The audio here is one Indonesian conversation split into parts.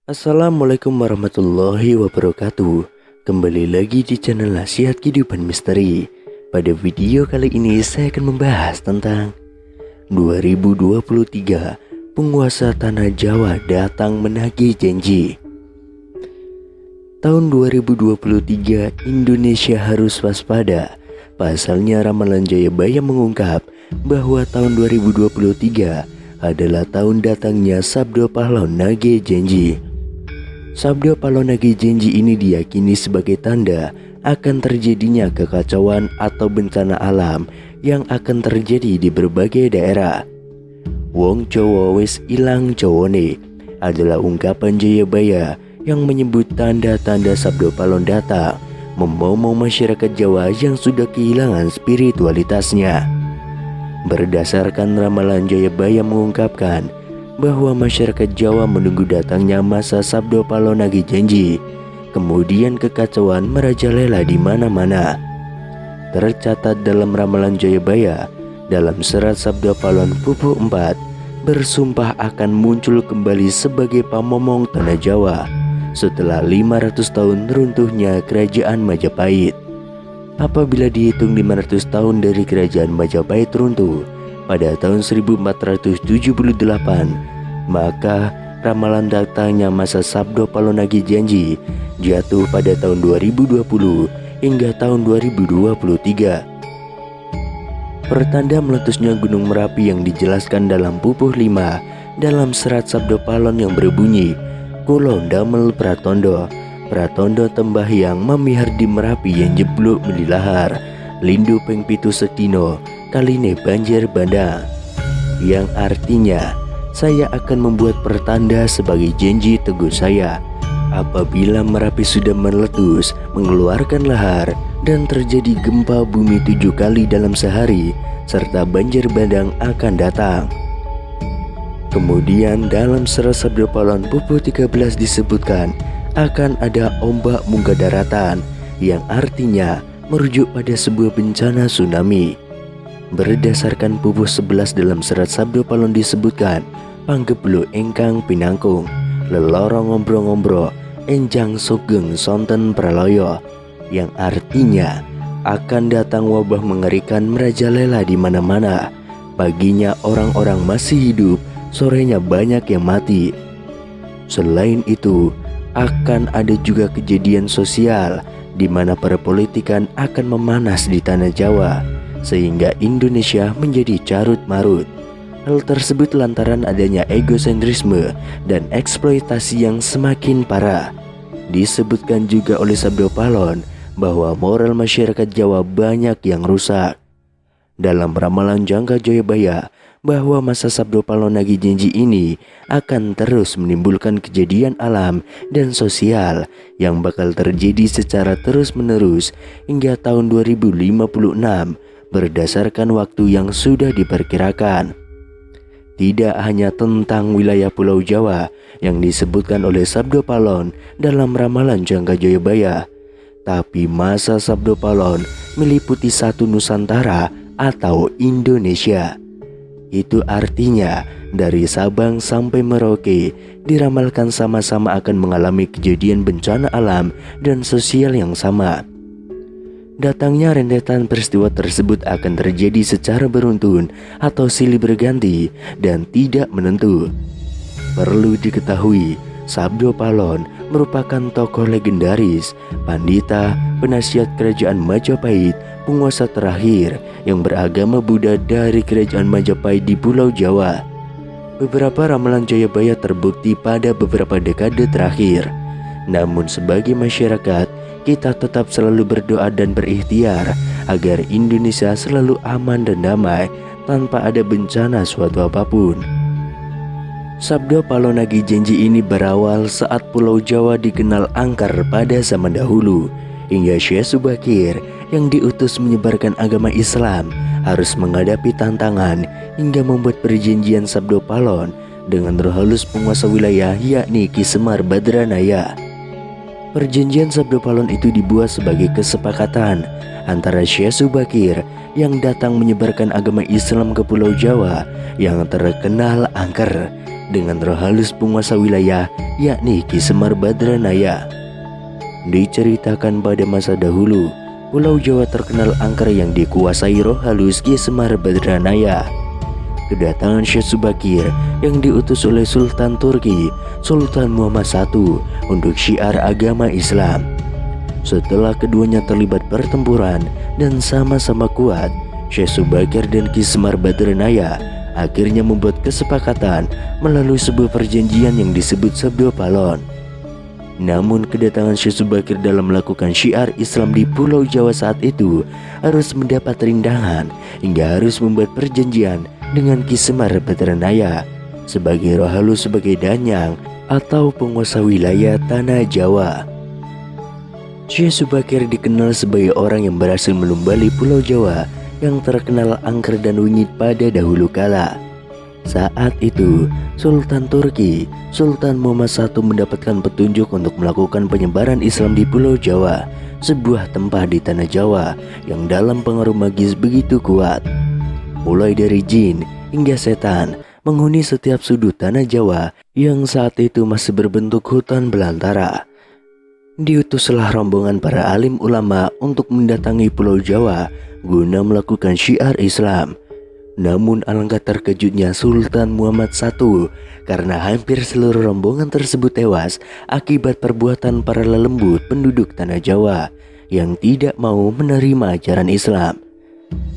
Assalamualaikum warahmatullahi wabarakatuh. Kembali lagi di channel Nasihat Kehidupan Misteri. Pada video kali ini saya akan membahas tentang 2023 penguasa tanah Jawa datang menagih janji. Tahun 2023 Indonesia harus waspada. Pasalnya ramalan Jayabaya mengungkap bahwa tahun 2023 adalah tahun datangnya Sabdo Pahlawan Nagih Janji. Sabdo Pahlawan Nagih Janji ini diyakini sebagai tanda akan terjadinya kekacauan atau bencana alam yang akan terjadi di berbagai daerah. Wong Jawa wis ilang Jawane adalah ungkapan Jayabaya yang menyebut tanda-tanda Sabdo Pahlawan datang memomong masyarakat Jawa yang sudah kehilangan spiritualitasnya. Berdasarkan ramalan Jayabaya mengungkapkan bahwa masyarakat Jawa menunggu datangnya masa Sabdo Pahlawan Nagih Janji. Kemudian kekacauan merajalela di mana-mana. Tercatat dalam ramalan Jayabaya dalam serat Sabdo Pahlawan Pupuh 4 bersumpah akan muncul kembali sebagai pamomong tanah Jawa setelah 500 tahun runtuhnya kerajaan Majapahit. Apabila dihitung 500 tahun dari kerajaan Majapahit runtuh pada tahun 1478, maka ramalan datangnya masa Sabdo Pahlawan Nagih Janji jatuh pada tahun 2020 hingga tahun 2023. Pertanda meletusnya Gunung Merapi yang dijelaskan dalam Pupuh 5 dalam serat Sabdo Pahlawan yang berbunyi, Kulo Damel Pratondo, Pratondo tembahyang memihar di Merapi yang jeblok melilahar, lindu ping pitu sedino, kaline banjir bandang. Yang artinya, saya akan membuat pertanda sebagai janji teguh saya. Apabila Merapi sudah meletus, mengeluarkan lahar, dan terjadi gempa bumi 7 kali dalam sehari, serta banjir bandang akan datang. Kemudian dalam serat Sabdo Pahlawan Pupuh 13 disebutkan akan ada ombak munggah daratan yang artinya merujuk pada sebuah bencana tsunami. Berdasarkan Pupuh 11 dalam serat Sabdo Pahlawan disebutkan panggeblo engkang pinangkung lelorong ngombro-ngombro enjang sugeng sonten praloyo, yang artinya akan datang wabah mengerikan merajalela di mana-mana. Paginya orang-orang masih hidup, sorenya banyak yang mati. Selain itu, akan ada juga kejadian sosial di mana perpolitikan akan memanas di tanah Jawa sehingga Indonesia menjadi carut-marut. Hal tersebut lantaran adanya egosentrisme dan eksploitasi yang semakin parah. Disebutkan juga oleh Sabdo Pahlawan bahwa moral masyarakat Jawa banyak yang rusak. Dalam ramalan jangka Jayabaya bahwa masa Sabdo Pahlawan Nagih Janji ini akan terus menimbulkan kejadian alam dan sosial yang bakal terjadi secara terus-menerus hingga tahun 2056 berdasarkan waktu yang sudah diperkirakan. Tidak hanya tentang wilayah Pulau Jawa yang disebutkan oleh Sabdo Pahlawan dalam ramalan jangka Jayabaya, tapi masa Sabdo Pahlawan meliputi satu Nusantara atau Indonesia. Itu artinya dari Sabang sampai Merauke diramalkan sama-sama akan mengalami kejadian bencana alam dan sosial yang sama. Datangnya rentetan peristiwa tersebut akan terjadi secara beruntun atau silih berganti dan tidak menentu. Perlu diketahui, Sabdo Pahlawan merupakan tokoh legendaris, pandita, penasihat kerajaan Majapahit, penguasa terakhir yang beragama Buddha dari kerajaan Majapahit di Pulau Jawa. Beberapa ramalan Jayabaya terbukti pada beberapa dekade terakhir. Namun sebagai masyarakat, kita tetap selalu berdoa dan berikhtiar agar Indonesia selalu aman dan damai tanpa ada bencana suatu apapun. Sabdo Pahlawan Nagih Janji ini berawal saat Pulau Jawa dikenal angker pada zaman dahulu, hingga Syekh Subakir yang diutus menyebarkan agama Islam harus menghadapi tantangan hingga membuat perjanjian Sabdo Pahlawan dengan roh halus penguasa wilayah yakni Ki Semar Badranaya. Perjanjian Sabdo Pahlawan itu dibuat sebagai kesepakatan antara Syekh Subakir yang datang menyebarkan agama Islam ke Pulau Jawa yang terkenal angker dengan roh halus penguasa wilayah, yakni Ki Semar Badranaya. Diceritakan pada masa dahulu, Pulau Jawa terkenal angker yang dikuasai roh halus Ki Semar Badranaya. Kedatangan Syekh Subakir yang diutus oleh Sultan Turki, Sultan Muhammad I, untuk syiar agama Islam. Setelah keduanya terlibat pertempuran dan sama-sama kuat, Syekh Subakir dan Ki Semar Badranaya akhirnya membuat kesepakatan melalui sebuah perjanjian yang disebut Sabdo Palon. Namun kedatangan Syekh Subakir dalam melakukan syiar Islam di Pulau Jawa saat itu harus mendapat rintangan hingga harus membuat perjanjian dengan Ki Semar Badranaya sebagai roh halus sebagai danyang atau penguasa wilayah tanah Jawa. Syekh Subakir dikenal sebagai orang yang berhasil melumbali Pulau Jawa yang terkenal angker dan wingit pada dahulu kala. Saat itu, Sultan Turki, Sultan Muhammad I mendapatkan petunjuk untuk melakukan penyebaran Islam di Pulau Jawa, sebuah tempat di tanah Jawa yang dalam pengaruh magis begitu kuat. Mulai dari jin hingga setan menghuni setiap sudut tanah Jawa yang saat itu masih berbentuk hutan belantara. Diutuslah rombongan para alim ulama untuk mendatangi Pulau Jawa guna melakukan syiar Islam. Namun alangkah terkejutnya Sultan Muhammad I karena hampir seluruh rombongan tersebut tewas akibat perbuatan para lelembut penduduk tanah Jawa yang tidak mau menerima ajaran Islam.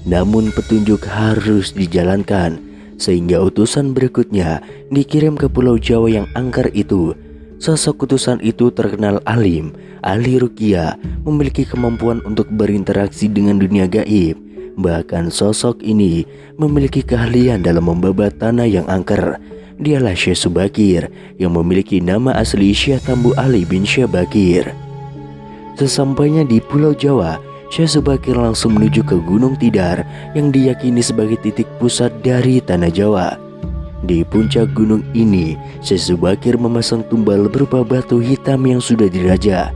Namun petunjuk harus dijalankan, sehingga utusan berikutnya dikirim ke Pulau Jawa yang angker itu. Sosok utusan itu terkenal alim, ahli ruqyah, memiliki kemampuan untuk berinteraksi dengan dunia gaib. Bahkan sosok ini memiliki keahlian dalam membabat tanah yang angker. Dialah Syekh Subakir yang memiliki nama asli Syekh Tambu Ali bin Syekh Bakir. Sesampainya di Pulau Jawa, Syekh Subakir langsung menuju ke Gunung Tidar yang diyakini sebagai titik pusat dari tanah Jawa. Di puncak gunung ini, Syekh Subakir memasang tumbal berupa batu hitam yang sudah dirajah.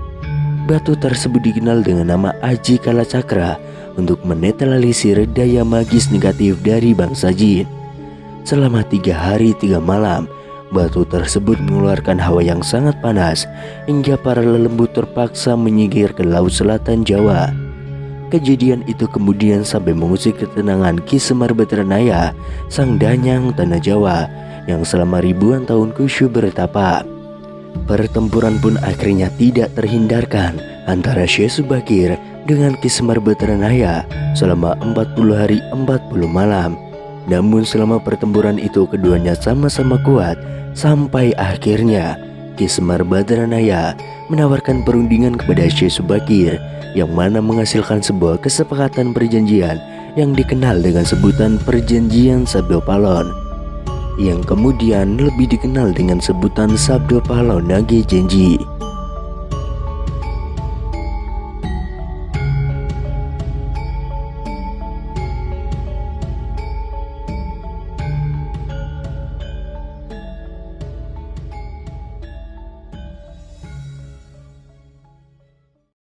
Batu tersebut dikenal dengan nama Aji Kalacakra untuk menetralisir daya magis negatif dari bangsa jin. Selama 3 hari 3 malam, batu tersebut mengeluarkan hawa yang sangat panas hingga para lelembut terpaksa menyingkir ke laut selatan Jawa. Kejadian itu kemudian sampai mengusik ketenangan Ki Semar Badranaya, sang danyang tanah Jawa yang selama ribuan tahun khusyuk bertapa. Pertempuran pun akhirnya tidak terhindarkan antara Syekh Subakir dengan Ki Semar Badranaya selama 40 hari 40 malam. Namun selama pertempuran itu keduanya sama-sama kuat sampai akhirnya Ki Semar Badranaya menawarkan perundingan kepada Syekh Subakir yang mana menghasilkan sebuah kesepakatan perjanjian yang dikenal dengan sebutan Perjanjian Sabdo Palon, yang kemudian lebih dikenal dengan sebutan Sabdo Palon Nage Janji.